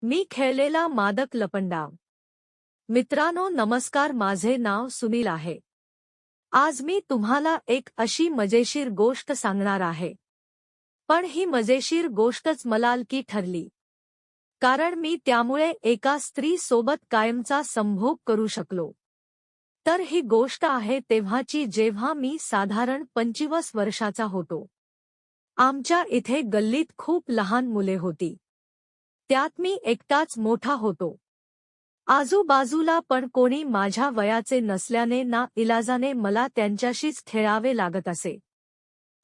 मी खेळलेला मादक लपंडाव. मित्रांनो नमस्कार, माझे नाव सुनील आहे. आज मी तुम्हाला एक अशी मजेशीर गोष्ट सांगणार आहे. पण ही मजेशीर गोष्टच मलालकी ठरली. कारण मी त्यामुळे एका स्त्री सोबत कायमचा संभोग करू शकलो. तर ही गोष्ट आहे तेव्हाची, जेव्हा मी साधारण 25 वर्षाचा होतो. आमच्या इथे गल्लीत खूप लहान मुले होती. त्यात मी एकटाच मोठा होतो. आजूबाजूला पण कोणी माझ्या वयाचे नसल्याने ना इलाजाने मला त्यांच्याशीच खेळावे लागत असे.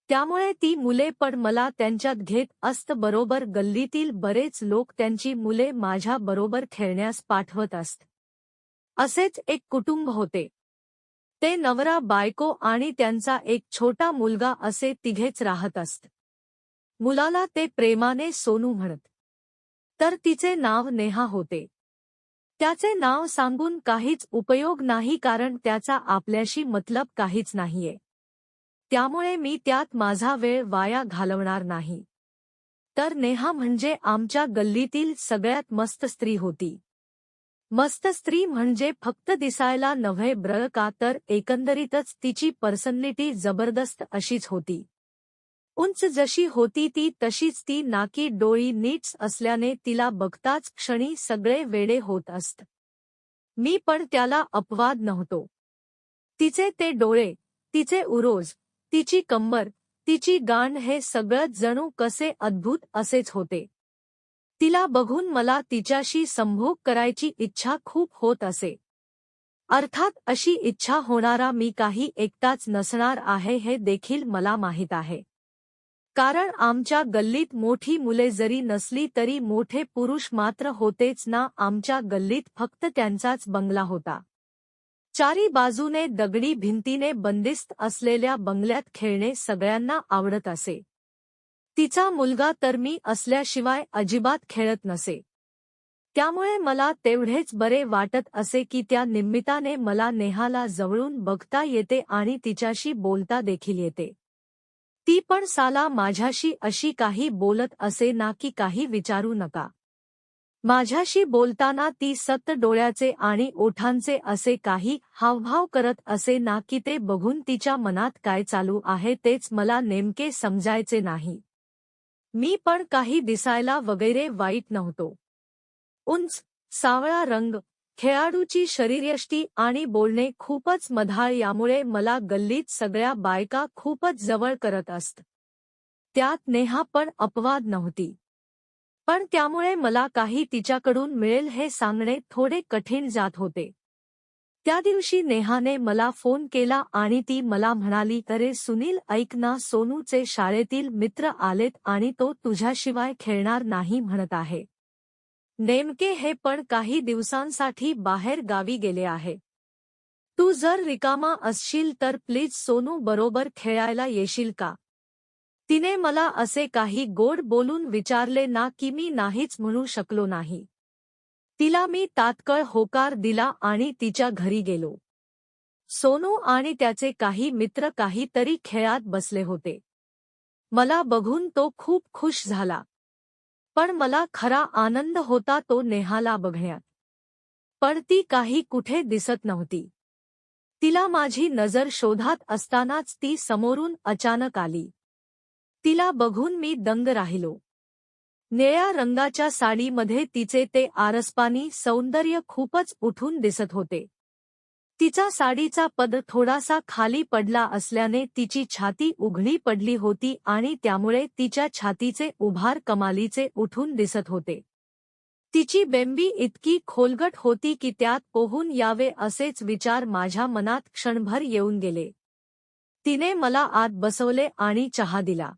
त्यामुळे ती मुले पण मला त्यांच्यात घेत असत. बरोबर गल्लीतील बरेच लोक त्यांची मुले माझ्या बरोबर खेळण्यास पाठवत असत. असेच एक कुटुंब होते. ते नवरा बायको आणि त्यांचा एक छोटा मुलगा असे तिघेच राहत असत. मुलाला ते प्रेमाने सोनू म्हणत. तर तिचे नाव नेहा होते. त्याचे नाव सांगून काहीच उपयोग नाही, कारण त्याचा आपल्याशी मतलब काहीच नाहीये. त्यामुळे मी त्यात माझा वेळ वाया घालवणार नाही. तर नेहा म्हणजे आमच्या गल्लीतील सगळ्यात मस्त स्त्री होती. मस्त स्त्री म्हणजे फक्त दिसायला नव्हे ब्र का, तर एकंदरीतच तिची पर्सनॅलिटी जबरदस्त अशीच होती. उंच जशी होती ती तशीच ती, नाकी डोळी नीट्स असल्याने तिला बघताच क्षणी सगळे वेडे होत असत. मी पण त्याला अपवाद नव्हतो. तिचे ते डोळे, तिचे उरोज, तिची कंबर, तिची गांड हे सगळं जणू कसे अद्भुत असेच होते. तिला बघून मला तिच्याशी संभोग करायची इच्छा खूप होत असे. अर्थात अशी इच्छा होणारा मी काही एकटाच नसणार आहे हे देखील मला माहीत आहे. कारण आमच्या गल्लीत मोठी मुले जरी नसली तरी मोठे पुरुष मात्र होतेच ना. आमच्या गल्लीत फक्त त्यांचाच बंगला होता. चारी बाजूने दगडी भिंतीने बंदिस्त असलेल्या बंगल्यात खेळणे सगळ्यांना आवडत असे. तिचा मुलगा तर मी असल्याशिवाय अजिबात खेळत नसे. त्यामुळे मला तेवढेच बरे वाटत असे की त्या निमित्ताने मला नेहाला जवळून बघता येते आणि तिच्याशी बोलता देखील येते. ती पण साला माझ्याशी अशी काही बोलत असे ना की काही विचारू नका. माझ्याशी बोलताना ती सत्त डोळ्याचे आणि ओठांचे असे काही हावभाव करत असे ना की ते बघून तिच्या मनात काय चालू आहे तेच मला नेमके समजायचे नाही. मी पण काही दिसायला वगैरे वाईट नव्हतो. उंच, सावळा रंग, खेळाडूची शरीरयष्टी आणि बोलणे खूपच मधाळ, यामुळे मला गल्लीत सगळ्या बायका खूपच जवळ करत असत. त्यात नेहा पण अपवाद नव्हती. पण त्यामुळे मला काही तिच्याकडून मिळेल हे सांगणे थोडे कठीण जात होते. त्या दिवशी नेहाने मला फोन केला आणि ती मला म्हणाली, अरे सुनील ऐक ना, सोनूचे शाळेतील मित्र आलेत आणि तो तुझ्याशिवाय खेळणार नाही म्हणत आहे. नेमके हे पण काही दिवसांसाठी बाहेर गावी गेले आहे. तू जर रिकामा असशील तर प्लीज सोनू बरोबर खेळायला येशील का? तिने मला असे काही गोड बोलून विचारले ना की मी नाहीच म्हणू शकलो नाही. तिला मी तात्काळ होकार दिला आणि तिच्या घरी गेलो. सोनू आणि त्याचे काही मित्र काहीतरी खेळात बसले होते. मला बघून तो खूप खुश झाला. पण मला खरा आनंद होता तो नेहाला बघण्यात. पण ती काही कुठे दिसत नव्हती. तिला माझी नजर शोधात असतानाच ती समोरून अचानक आली. तिला बघून मी दंग राहिलो. निळ्या रंगाच्या साडीमध्ये तिचे ते आरसपानी सौंदर्य खूपच उठून दिसत होते. तिचा साडीचा पदर थोडासा खाली पडला असल्याने तिची छाती उघडी पडली होती आणि त्यामुळे तिच्या छातीचे उभार कमालीचे उठून दिसत होते. तिची बेंबी इतकी खोलगट होती की त्यात पोहून यावे असेच विचार माझ्या मनात क्षणभर येऊन गेले. तिने मला आत बसवले आणि चहा दिला.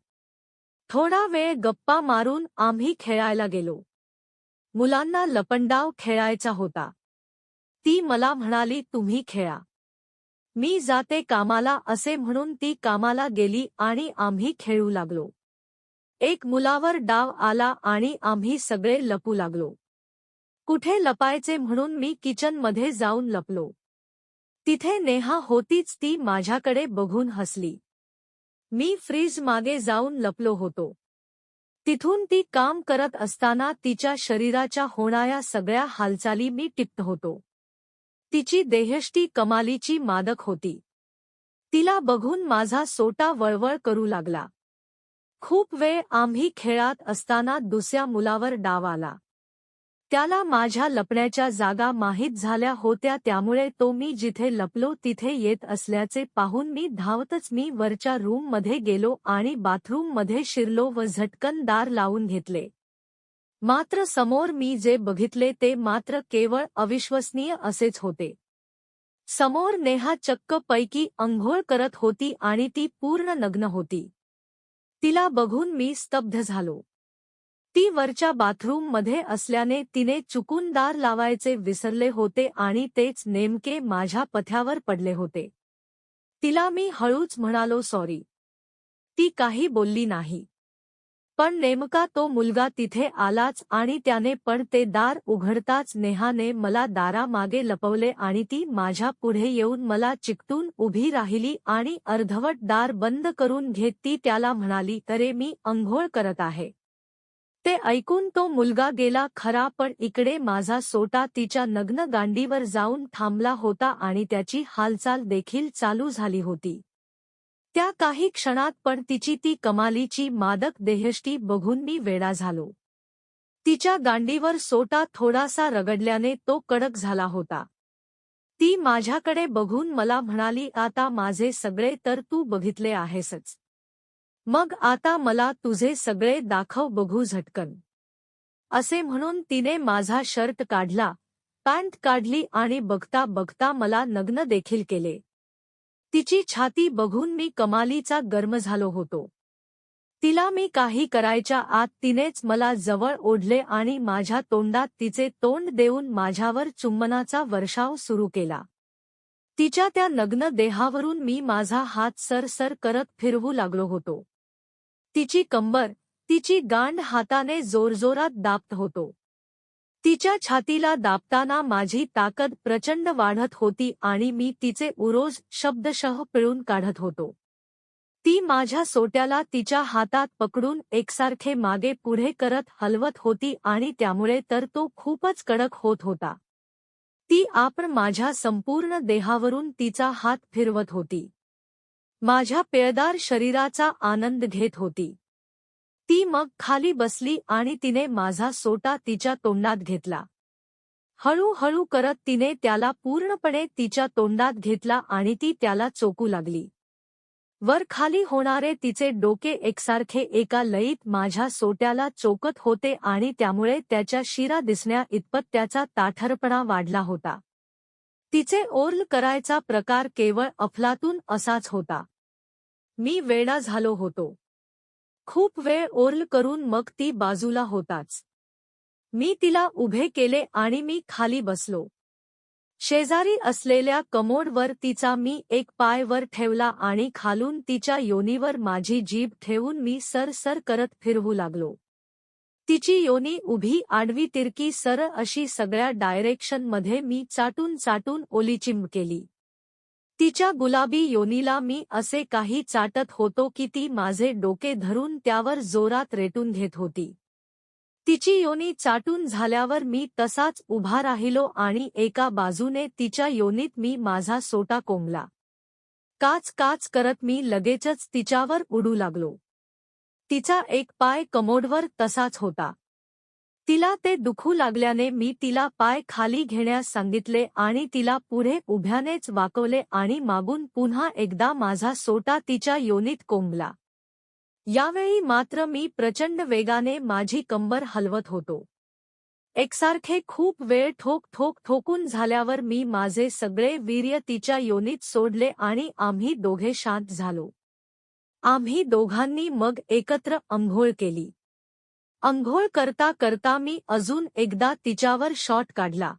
थोडा वेळ गप्पा मारून आम्ही खेळायला गेलो. मुलांना लपंडाव खेळायचा होता. ती मला म्हणाली, तुम्ही खेळा, मी जाते कामाला असे म्हणून ती कामाला गेली आणि आम्ही खेळू लागलो. एक मुलावर डाव आला आणि आम्ही सगळे लपू लागलो. कुठे लपायचे म्हणून मी किचनमध्ये जाऊन लपलो. तिथे नेहा होतीच. ती माझ्याकडे बघून हसली. मी फ्रीज मागे जाऊन लपलो होतो. तिथून ती काम करत असताना तिच्या शरीराच्या होणाऱ्या सगळ्या हालचाली मी टिपत होतो. तिची देहष्टी कमालीची मादक होती. तिला बघून माझा सोटा वळवळ करू लागला. खूप वेळ आम्ही खेळात असताना दुसऱ्या मुलावर डाव आला. त्याला माझ्या लपण्याच्या जागा माहीत झाल्या होत्या, त्यामुळे तो मी जिथे लपलो तिथे येत असल्याचे पाहून मी वरच्या रूममध्ये गेलो आणि बाथरूममध्ये शिरलो व झटकन दार लावून घेतले. मात्र समोर मी जे बघितले ते मात्र केवळ अविश्वसनीय असेच होते. समोर नेहा चक्क पैकी अंघोळ करत होती आणि ती पूर्ण नग्न होती. तिला बघून मी स्तब्ध झालो. ती वरच्या बाथरूममध्ये असल्याने तिने चुकून दार लावायचे विसरले होते आणि तेच नेमके माझ्या पथ्यावर पडले होते. तिला मी हळूच म्हणालो सॉरी. ती काही बोलली नाही. पण नेमका तो मुलगा तिथे आलाच आणि त्याने पण ते दार उघडताच नेहाने मला दारामागे लपवले आणि ती माझ्या पुढे येऊन मला चिकटून उभी राहिली आणि अर्धवट दार बंद करून घेत ती त्याला म्हणाली, "अरे मी अंघोळ करत आहे." ते ऐकून तो मुलगा गेला खरा, पण इकडे माझा सोटा तिच्या नग्न गांडीवर जाऊन थांबला होता आणि त्याची हालचाल देखील चालू झाली होती. त्या काही क्षणात पण तिची ती कमालीची मादक देहष्टी बघून मी वेडा झालो. तिच्या गांडीवर सोटा थोडासा रगडल्याने तो कडक झाला होता. ती माझ्याकडे बघून मला म्हणाली, "आता माझे सगळे तर तू बघितले आहेसच. मग आता मला तुझे सगळे दाखव बघू झटकन." असे म्हणून तिने माझा शर्ट काढला, पॅन्ट काढली आणि बघता बघता मला नग्न देखील केले. तिची छाती बघून मी कमालीचा गर्म झालो होतो. तिला मी काही करायच्या आत तिनेच मला जवळ ओढले आणि माझ्या तोंडात तिचे तोंड देऊन माझ्यावर चुंबनाचा वर्षाव सुरू केला. तिच्या त्या नग्न देहावरून मी माझा हात सरसर करत फिरवू लागलो होतो. तिची कंबर, तिची गांड हाताने जोरजोरात दाबत होतो. तिच्या छातीला दाबताना माझी ताकद प्रचंड वाढत होती आणि मी तिचे उरोज शब्दशः पिळून काढत होतो. ती माझ्या सोट्याला तिच्या हातात पकडून एकसारखे मागे पुढे करत हलवत होती आणि त्यामुळे तर तो खूपच कडक होत होता. ती आपण माझ्या संपूर्ण देहावरून तिचा हात फिरवत होती. माझ्या पिळदार शरीराचा आनंद घेत होती. ती मग खाली बसली आणि तिने माझा सोटा तिच्या तोंडात घेतला. हळूहळू करत तिने त्याला पूर्णपणे तिच्या तोंडात घेतला आणि ती त्याला चोखू लागली. वर खाली होणारे तिचे डोके एकसारखे एका लयीत माझ्या सोट्याला चोखत होते आणि त्यामुळे त्याच्या शिरा दिसण्या इतपत त्याचा ताठरपणा वाढला होता. तिचे ओरल करायचा प्रकार केवळ अफलातून असाच होता. मी वेडा झालो होतो. खूप वेळ ओरल करून मग ती बाजूला होताच. मी तिला उभे केले आणि मी खाली बसलो. शेजारी असलेल्या कमोडवर तिचा मी एक पाय वर ठेवला आणि खालून तिच्या योनीवर माझी जीभ ठेवून मी सरसर करत फिरवू लागलो. तिची योनी उभी आडवी तिरकी सरळ अशी सगळ्या डायरेक्शनमध्ये मी चाटून चाटून ओलीचिंब केली. तिच्या गुलाबी योनीला मी असे काही चाटत होतो की ती माझे डोके धरून त्यावर जोरात रेटून घेत होती. तिची योनी चाटून झाल्यावर मी तसाच उभा राहिलो आणि एका बाजूने तिच्या योनीत मी माझा सोटा कोंबला. काच काच करत मी लगेचच तिच्यावर उडू लागलो. तिचा एक पाय कमोडवर तसाच होता. तिला ते दुखू लागल्याने मी तिला पाय खाली घेण्यास सांगितले आणि तिला पुढे उभ्यानेच वाकवले आणि मागून पुन्हा एकदा माझा सोटा तिच्या योनीत कोंबला. यावेळी मात्र मी प्रचंड वेगाने माझी कंबर हलवत होतो. एकसारखे खूप वेळ ठोक ठोक ठोकून झाल्यावर मी माझे सगळे वीर्य तिच्या योनीत सोडले आणि आम्ही दोघे शांत झालो. आम्ही दोघांनी मग एकत्र अंघोळ केली. अंघोळ करता करता मी अजून एकदा तिच्यावर शॉट काढला.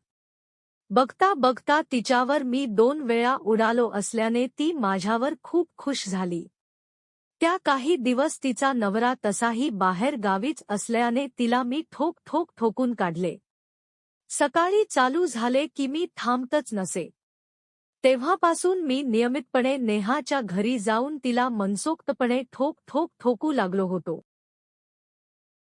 बघता बघता तिच्यावर मी 2 वेळा उडालो असल्याने ती माझ्यावर खूप खुश झाली. त्या काही दिवस तिचा नवरा तसाही बाहेर गावीच असल्याने तिला मी ठोक ठोक ठोकून काढले. सकाळी चालू झाले की मी थांबतच नसे. तेव्हापासून मी नियमितपणे नेहाच्या घरी जाऊन तिला मनसोक्तपणे ठोक ठोक ठोकू लागलो होतो.